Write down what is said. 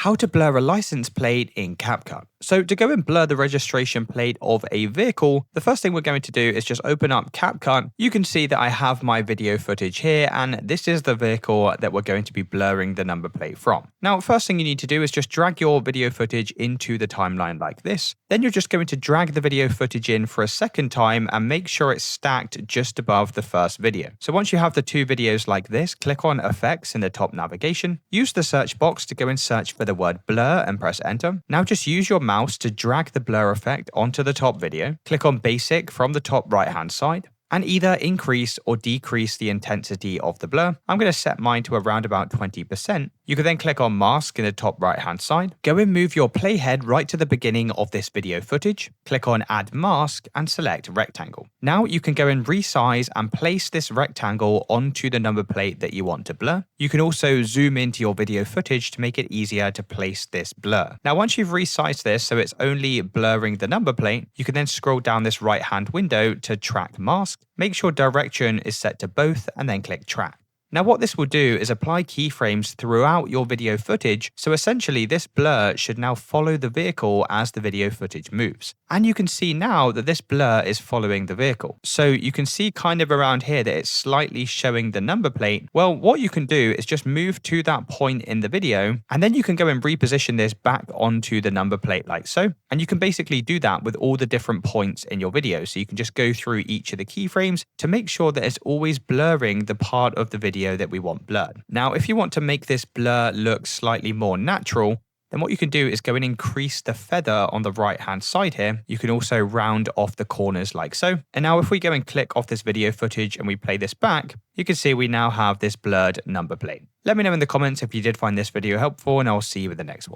How to blur a license plate in CapCut. So to go and blur the registration plate of a vehicle, the first thing we're going to do is just open up CapCut. You can see that I have my video footage here, and this is the vehicle that we're going to be blurring the number plate from. Now, first thing you need to do is just drag your video footage into the timeline like this. Then you're just going to drag the video footage in for a second time and make sure it's stacked just above the first video. So once you have the two videos like this, click on Effects in the top navigation. Use the search box to go and search for the word blur and press enter. Now just use your mouse to drag the blur effect onto the top video. Click on basic from the top right hand side and either increase or decrease the intensity of the blur. I'm going to set mine to around about 20%. You can then click on mask in the top right hand side. Go and move your playhead right to the beginning of this video footage. Click on add mask and select rectangle. Now you can go and resize and place this rectangle onto the number plate that you want to blur. You can also zoom into your video footage to make it easier to place this blur. Now once you've resized this so it's only blurring the number plate, you can then scroll down this right hand window to track mask. Make sure direction is set to both and then click track. Now what this will do is apply keyframes throughout your video footage, so essentially this blur should now follow the vehicle as the video footage moves. And you can see now that this blur is following the vehicle. So you can see kind of around here that it's slightly showing the number plate. Well, what you can do is just move to that point in the video, and then you can go and reposition this back onto the number plate like so. And you can basically do that with all the different points in your video. So you can just go through each of the keyframes to make sure that it's always blurring the part of the video that we want blurred. Now, if you want to make this blur look slightly more natural, then what you can do is go and increase the feather on the right hand side here. You can also round off the corners like so. And now if we go and click off this video footage and we play this back, you can see we now have this blurred number plate. Let me know in the comments if you did find this video helpful, and I'll see you in the next one.